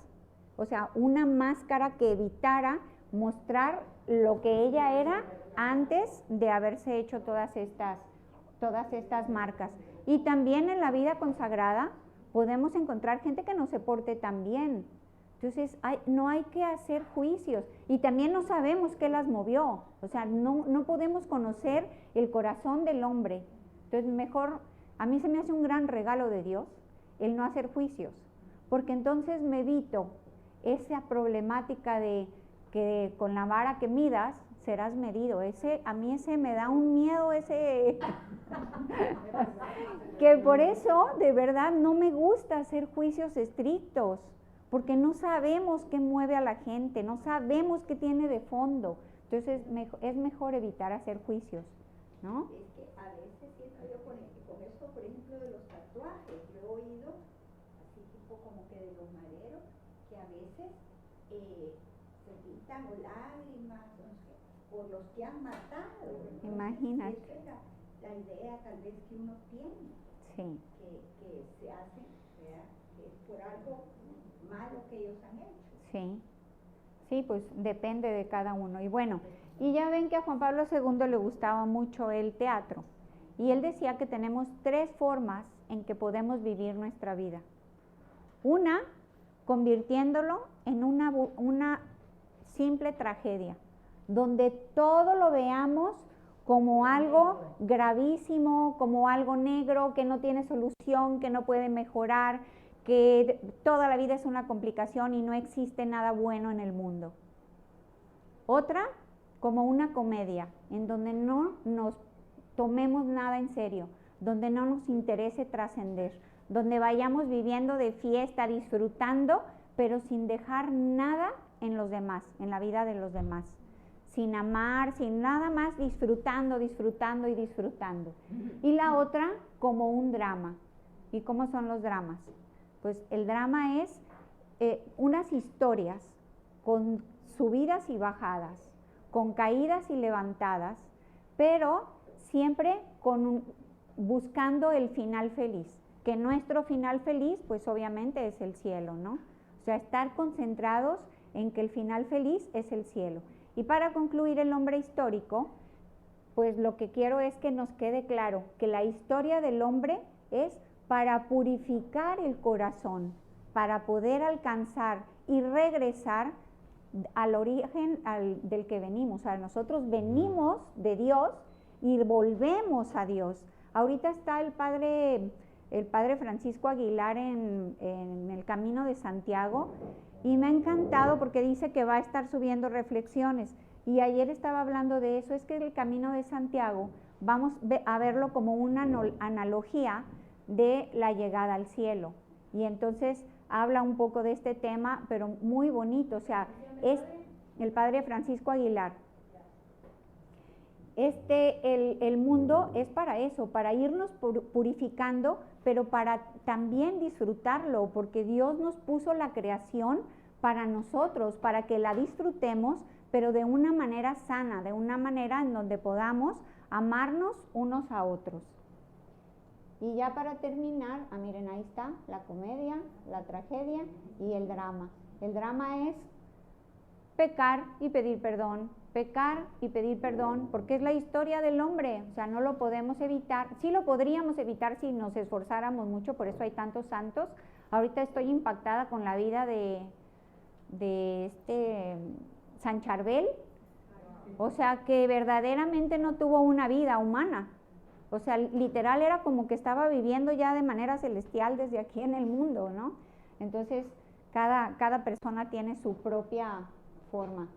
A: o sea, una máscara que evitara mostrar lo que ella era antes de haberse hecho todas estas marcas. Y también en la vida consagrada podemos encontrar gente que no se porte tan bien. Entonces no hay que hacer juicios y también no sabemos qué las movió, o sea, no podemos conocer el corazón del hombre. Entonces mejor, a mí se me hace un gran regalo de Dios el no hacer juicios, porque entonces me evito esa problemática de que con la vara que midas serás medido. A mí ese me da un miedo, que por eso de verdad no me gusta hacer juicios estrictos, porque no sabemos qué mueve a la gente, no sabemos qué tiene de fondo. Entonces es mejor evitar hacer juicios, ¿no?
G: Es que a veces siento yo con esto, por ejemplo, de los tatuajes, yo he oído, así tipo como que de los maderos, que a veces se pintan o lágrimas, no sé, por los que han matado.
A: Imagínate.
G: Esa es la idea tal vez que uno tiene,
A: Sí.
G: que se hace, ¿verdad? Que es por algo malo que ellos han hecho.
A: Sí, pues depende de cada uno. Y bueno, y ya ven que a Juan Pablo II le gustaba mucho el teatro. Y él decía que tenemos 3 formas en que podemos vivir nuestra vida. Una, convirtiéndolo en una simple tragedia, donde todo lo veamos como algo gravísimo, como algo negro, que no tiene solución, que no puede mejorar, que toda la vida es una complicación y no existe nada bueno en el mundo. Otra, como una comedia, en donde no nos tomemos nada en serio, donde no nos interese trascender, donde vayamos viviendo de fiesta, disfrutando, pero sin dejar nada en los demás, en la vida de los demás. Sin amar, sin nada más, disfrutando, disfrutando y disfrutando. Y la otra, como un drama. ¿Y cómo son los dramas? Pues el drama es unas historias con subidas y bajadas, con caídas y levantadas, pero siempre buscando el final feliz. Que nuestro final feliz, pues obviamente es el cielo, ¿no? O sea, estar concentrados en que el final feliz es el cielo. Y para concluir el hombre histórico, pues lo que quiero es que nos quede claro que la historia del hombre es para purificar el corazón, para poder alcanzar y regresar al origen del que venimos. O sea, nosotros venimos de Dios y volvemos a Dios. Ahorita está el padre Francisco Aguilar en el Camino de Santiago, y me ha encantado porque dice que va a estar subiendo reflexiones, y ayer estaba hablando de eso. Es que el Camino de Santiago vamos a verlo como una analogía de la llegada al cielo, y entonces habla un poco de este tema, pero muy bonito. O sea, es el padre Francisco Aguilar. El mundo es para eso, para irnos purificando, pero para también disfrutarlo, porque Dios nos puso la creación para nosotros, para que la disfrutemos, pero de una manera sana, de una manera en donde podamos amarnos unos a otros. Y ya para terminar, miren, ahí está la comedia, la tragedia y el drama. El drama es pecar y pedir perdón, porque es la historia del hombre. O sea, no lo podemos evitar. Sí lo podríamos evitar si nos esforzáramos mucho, por eso hay tantos santos. Ahorita estoy impactada con la vida de San Charbel. O sea, que verdaderamente no tuvo una vida humana. O sea, literal era como que estaba viviendo ya de manera celestial desde aquí en el mundo, ¿no? Entonces, cada persona tiene su propia forma.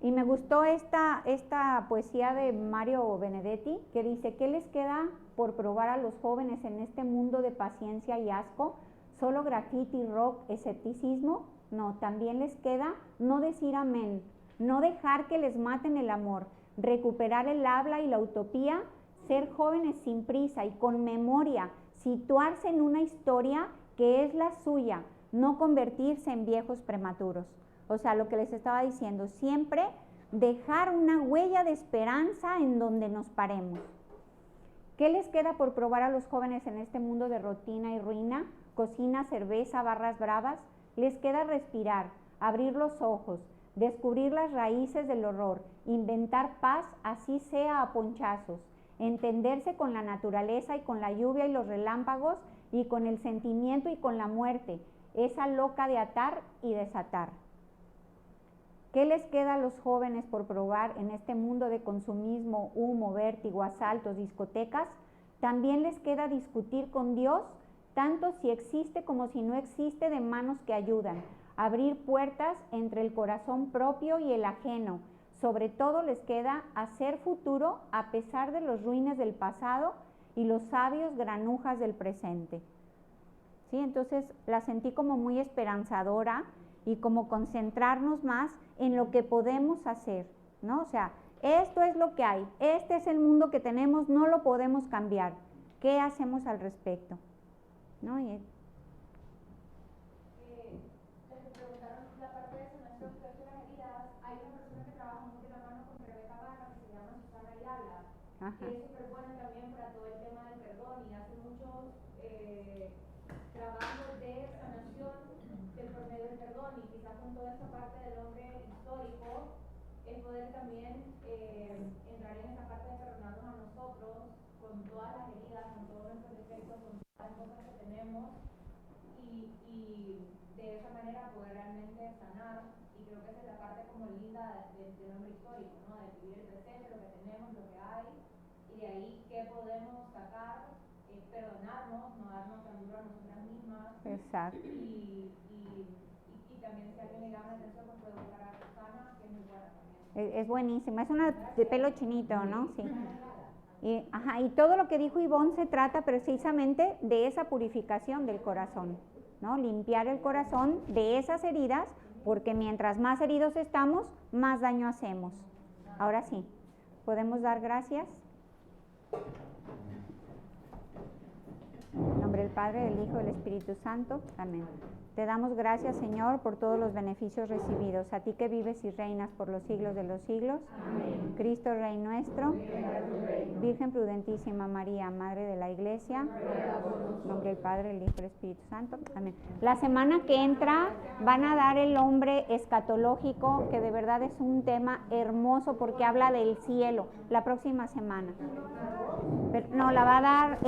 A: Y me gustó esta poesía de Mario Benedetti, que dice: ¿qué les queda por probar a los jóvenes en este mundo de paciencia y asco? ¿Solo graffiti, rock, escepticismo? No, también les queda no decir amén, no dejar que les maten el amor, recuperar el habla y la utopía, ser jóvenes sin prisa y con memoria, situarse en una historia que es la suya, no convertirse en viejos prematuros. O sea, lo que les estaba diciendo, siempre dejar una huella de esperanza en donde nos paremos. ¿Qué les queda por probar a los jóvenes en este mundo de rutina y ruina? Cocina, cerveza, barras bravas. Les queda respirar, abrir los ojos, descubrir las raíces del horror, inventar paz, así sea a ponchazos, entenderse con la naturaleza y con la lluvia y los relámpagos y con el sentimiento y con la muerte, esa loca de atar y desatar. ¿Qué les queda a los jóvenes por probar en este mundo de consumismo, humo, vértigo, asaltos, discotecas? También les queda discutir con Dios, tanto si existe como si no existe, de manos que ayudan, abrir puertas entre el corazón propio y el ajeno. Sobre todo les queda hacer futuro a pesar de los ruines del pasado y los sabios granujas del presente. ¿Sí? Entonces la sentí como muy esperanzadora y como concentrarnos más en lo que podemos hacer, ¿no? O sea, esto es lo que hay, este es el mundo que tenemos, no lo podemos cambiar. ¿Qué hacemos al respecto? ¿No?
B: Les preguntaron la parte de sanación de las heridas. Hay una persona que trabaja muy de la mano con Rebeca Barra, que se llama Susana Ayala, que es súper buena también para todo el tema del perdón, y hace muchos trabajos de sanación por medio del perdón. Y quizás con toda esta parte del hombre histórico es poder también entrar en esa parte de perdonarnos a nosotros con todas las heridas, con todos nuestros defectos, con todas las cosas que tenemos, y de esa manera poder realmente sanar. Y creo que esa es la parte como linda del hombre histórico, ¿no? De vivir el presente, lo que tenemos, lo que hay, y de ahí qué podemos sacar, perdonarnos, no darnos tan duro a nosotras mismas.
A: Exacto.
B: Y también, si alguien le llama la atención, pues puede buscar a Susana, que es muy buena también.
A: Es buenísima, es una de pelo chinito, ¿no? Sí. Y todo lo que dijo Ivonne se trata precisamente de esa purificación del corazón, ¿no? Limpiar el corazón de esas heridas, porque mientras más heridos estamos, más daño hacemos. Ahora sí, ¿podemos dar gracias? En nombre del Padre, del Hijo y del Espíritu Santo. Amén. Te damos gracias, Señor, por todos los beneficios recibidos. A ti que vives y reinas por los siglos de los siglos. Amén. Cristo, Rey nuestro. Virgen prudentísima María, Madre de la Iglesia. En nombre del Padre, del Hijo y del Espíritu Santo. Amén. La semana que entra van a dar el hombre escatológico, que de verdad es un tema hermoso porque habla del cielo. La próxima semana. Pero, no, la va a dar